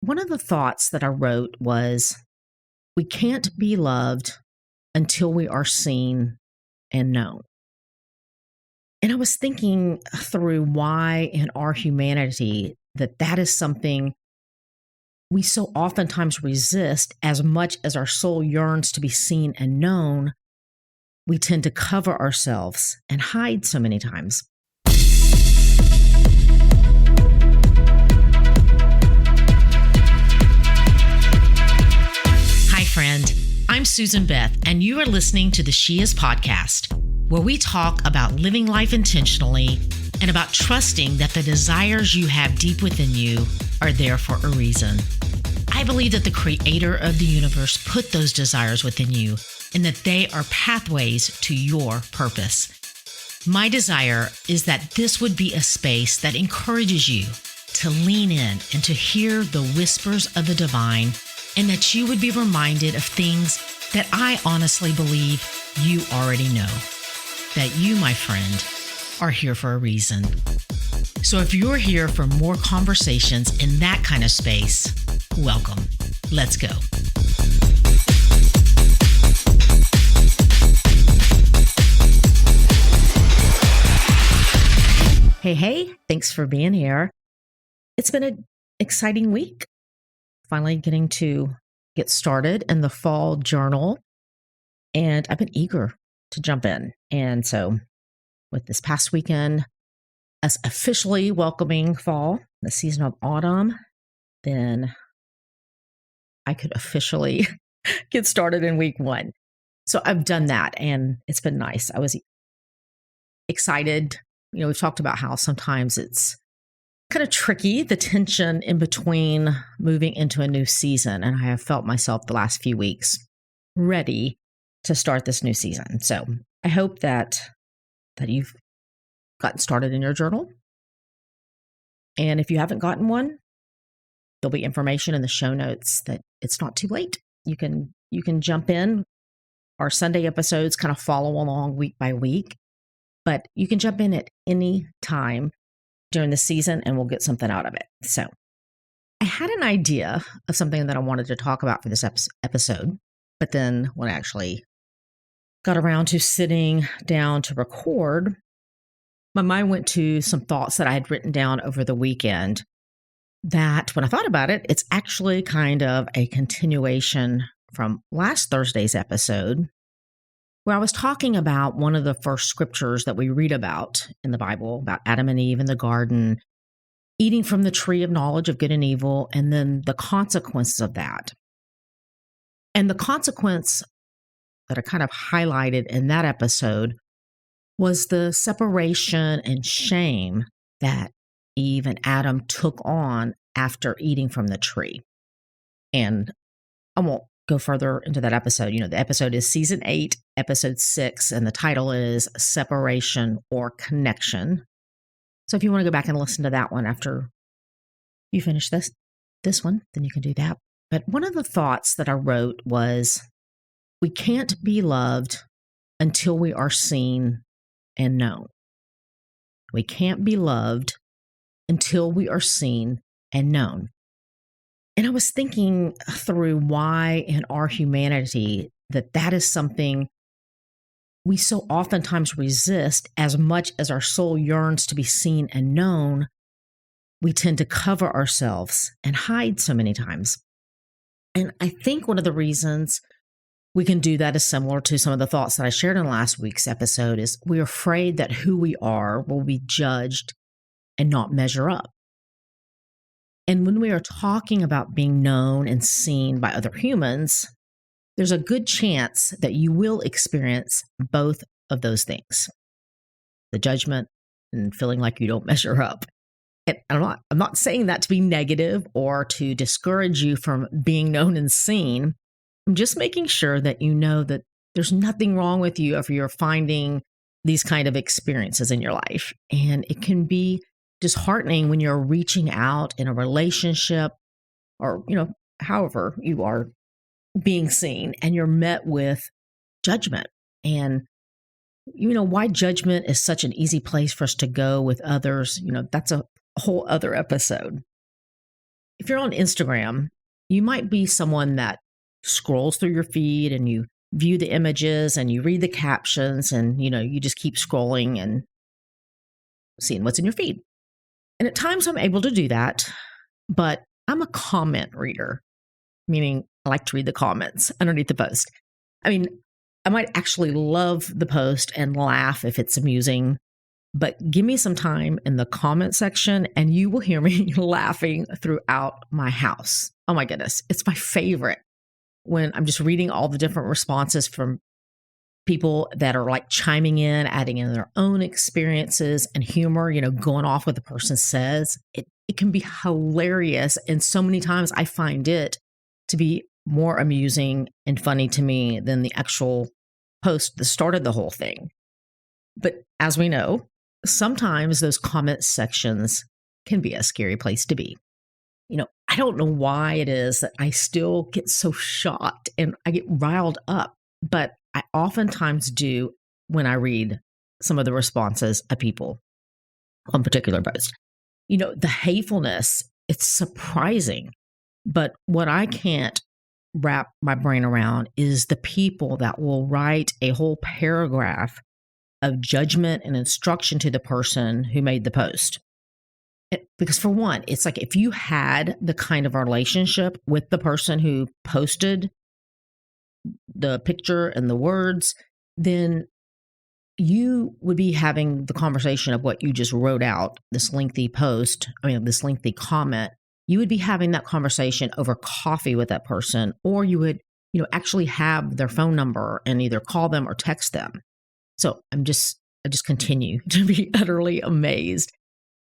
one of the thoughts that I wrote was, we can't be loved until we are seen and known. And I was thinking through why in our humanity that is something we so oftentimes resist. As much as our soul yearns to be seen and known, we tend to cover ourselves and hide so many times. Hi, friend. I'm Susan Beth, and you are listening to the She Is podcast, where we talk about living life intentionally and about trusting that the desires you have deep within you are there for a reason. I believe that the creator of the universe put those desires within you and that they are pathways to your purpose. My desire is that this would be a space that encourages you to lean in and to hear the whispers of the divine, and that you would be reminded of things that I honestly believe you already know. That you, my friend, are here for a reason. So if you're here for more conversations in that kind of space, welcome. Let's go. Hey, thanks for being here. It's been an exciting week. Finally getting to get started in the fall journal, and I've been eager to jump in. And so with this past weekend, us officially welcoming fall, the season of autumn, then I could officially get started in week one. So I've done that, and it's been nice. I was excited. We've talked about how sometimes it's kind of tricky, the tension in between moving into a new season. And I have felt myself the last few weeks ready to start this new season. So I hope that you've gotten started in your journal. And if you haven't gotten one, there'll be information in the show notes that it's not too late. You can jump in. Our Sunday episodes kind of follow along week by week, but you can jump in at any time during the season and we'll get something out of it. So I had an idea of something that I wanted to talk about for this episode, but then when I actually got around to sitting down to record, my mind went to some thoughts that I had written down over the weekend that when I thought about it, it's actually kind of a continuation from last Thursday's episode, where I was talking about one of the first scriptures that we read about in the Bible, about Adam and Eve in the garden, eating from the tree of knowledge of good and evil, and then the consequences of that. And the consequence that I kind of highlighted in that episode was the separation and shame that Eve and Adam took on after eating from the tree. And I won't go further into that episode. The episode is season 8, episode 6, and the title is Separation or Connection. So if you want to go back and listen to that one after you finish this one, then you can do that. But one of the thoughts that I wrote was, we can't be loved until we are seen and known. We can't be loved until we are seen and known. And I was thinking through why in our humanity that is something we so oftentimes resist. As much as our soul yearns to be seen and known, we tend to cover ourselves and hide so many times. And I think one of the reasons we can do that is similar to some of the thoughts that I shared in last week's episode, is we're afraid that who we are will be judged and not measure up. And when we are talking about being known and seen by other humans, there's a good chance that you will experience both of those things, the judgment and feeling like you don't measure up. And I'm not saying that to be negative or to discourage you from being known and seen. I'm just making sure that you know that there's nothing wrong with you if you're finding these kind of experiences in your life. And it can be disheartening when you're reaching out in a relationship or, however you are being seen, and you're met with judgment. And, why judgment is such an easy place for us to go with others, that's a whole other episode. if you're on Instagram, you might be someone that scrolls through your feed and you view the images and you read the captions and, you just keep scrolling and seeing what's in your feed. And at times I'm able to do that, but I'm a comment reader, meaning I like to read the comments underneath the post. I mean, I might actually love the post and laugh if it's amusing, but give me some time in the comment section and you will hear me laughing throughout my house. Oh my goodness. It's my favorite when I'm just reading all the different responses from people that are like chiming in, adding in their own experiences and humor, going off what the person says. It can be hilarious. And so many times I find it to be more amusing and funny to me than the actual post that started the whole thing. But as we know, sometimes those comment sections can be a scary place to be. I don't know why it is that I still get so shocked and I get riled up, but I oftentimes do when I read some of the responses of people on particular posts. The hatefulness, it's surprising, but what I can't wrap my brain around is the people that will write a whole paragraph of judgment and instruction to the person who made the post. Because for one, it's like if you had the kind of relationship with the person who posted the picture and the words, then you would be having the conversation of what you just wrote out, this lengthy comment. You would be having that conversation over coffee with that person, or you would, actually have their phone number and either call them or text them. So I just continue to be utterly amazed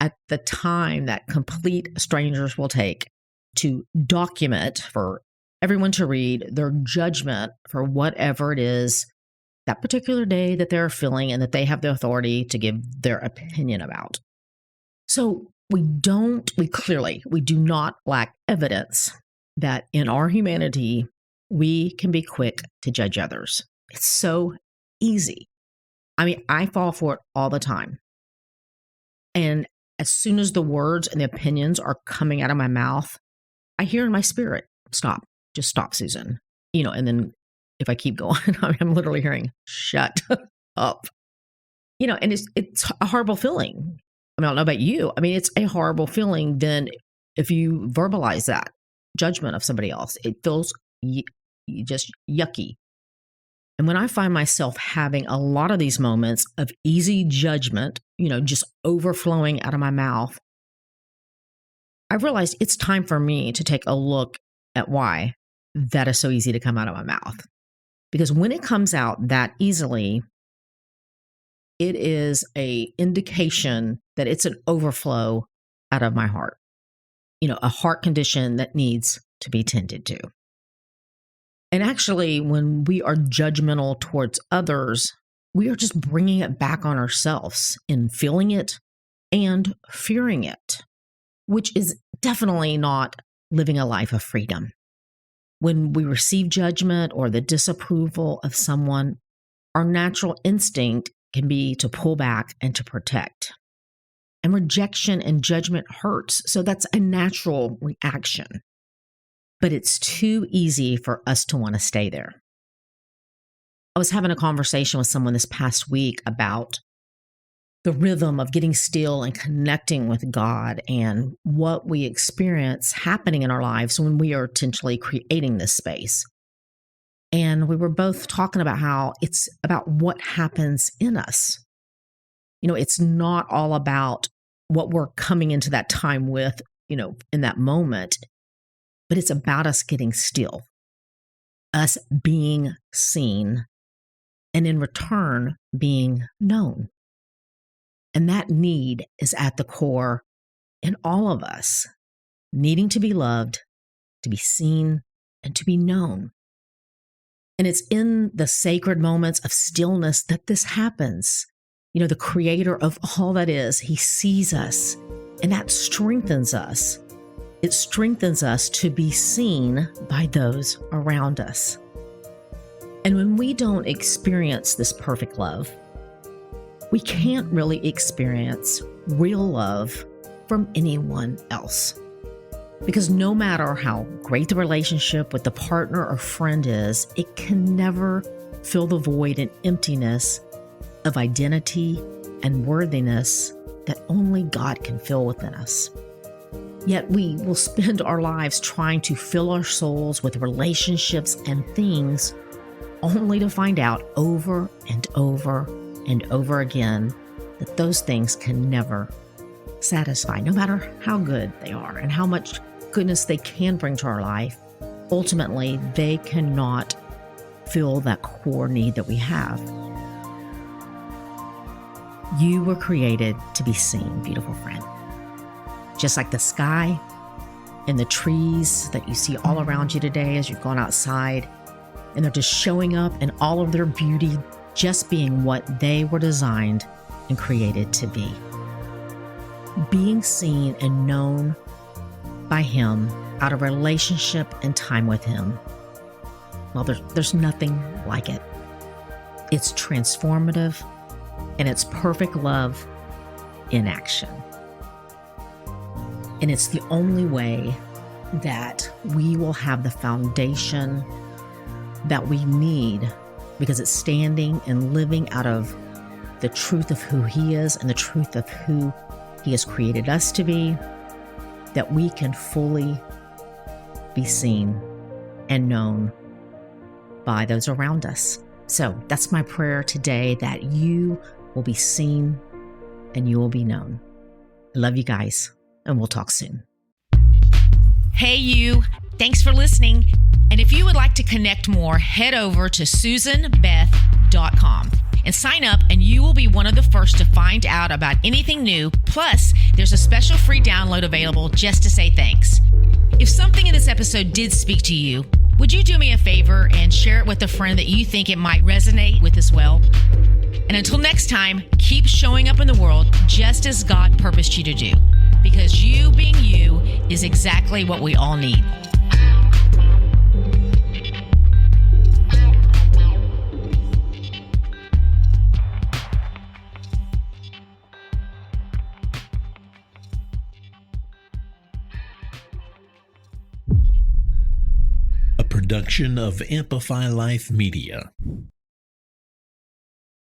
at the time that complete strangers will take to document for everyone to read their judgment for whatever it is that particular day that they're feeling and that they have the authority to give their opinion about. So we do not lack evidence that in our humanity, we can be quick to judge others. It's so easy. I mean, I fall for it all the time. And as soon as the words and the opinions are coming out of my mouth, I hear in my spirit, stop, just stop, Susan. And then if I keep going, I'm literally hearing, shut up. And it's a horrible feeling. I don't know about you. I mean, it's a horrible feeling then if you verbalize that judgment of somebody else. It feels just yucky. And when I find myself having a lot of these moments of easy judgment, just overflowing out of my mouth, I realized it's time for me to take a look at why that is so easy to come out of my mouth. Because when it comes out that easily, it is an indication that it's an overflow out of my heart. A heart condition that needs to be tended to. And actually, when we are judgmental towards others, we are just bringing it back on ourselves in feeling it and fearing it, which is definitely not living a life of freedom. When we receive judgment or the disapproval of someone, our natural instinct can be to pull back and to protect. And rejection and judgment hurts, so that's a natural reaction. But it's too easy for us to want to stay there. I was having a conversation with someone this past week about the rhythm of getting still and connecting with God and what we experience happening in our lives when we are intentionally creating this space. And we were both talking about how it's about what happens in us. It's not all about what we're coming into that time with, in that moment, but it's about us getting still, us being seen, and in return, being known. And that need is at the core in all of us, needing to be loved, to be seen, and to be known. And it's in the sacred moments of stillness that this happens. The creator of all that is, he sees us, and that strengthens us. It strengthens us to be seen by those around us. And when we don't experience this perfect love, we can't really experience real love from anyone else. Because no matter how great the relationship with the partner or friend is, it can never fill the void and emptiness of identity and worthiness that only God can fill within us. Yet we will spend our lives trying to fill our souls with relationships and things only to find out over and over and over again that those things can never satisfy, no matter how good they are and how much goodness they can bring to our life. Ultimately, they cannot fill that core need that we have. You were created to be seen, beautiful friend. Just like the sky and the trees that you see all around you today as you've gone outside, and they're just showing up in all of their beauty, just being what they were designed and created to be. Being seen and known by Him out of relationship and time with Him, well, there's nothing like it. It's transformative, and it's perfect love in action. And it's the only way that we will have the foundation that we need, because it's standing and living out of the truth of who He is and the truth of who He has created us to be, that we can fully be seen and known by those around us. So that's my prayer today, that you will be seen and you will be known. I love you guys, and we'll talk soon. Hey, you. Thanks for listening. And if you would like to connect more, head over to SusanBeth.com and sign up, and you will be one of the first to find out about anything new. Plus, there's a special free download available just to say thanks. If something in this episode did speak to you, would you do me a favor and share it with a friend that you think it might resonate with as well? And until next time, keep showing up in the world just as God purposed you to do, because you being you is exactly what we all need. Production of Amplify Life Media.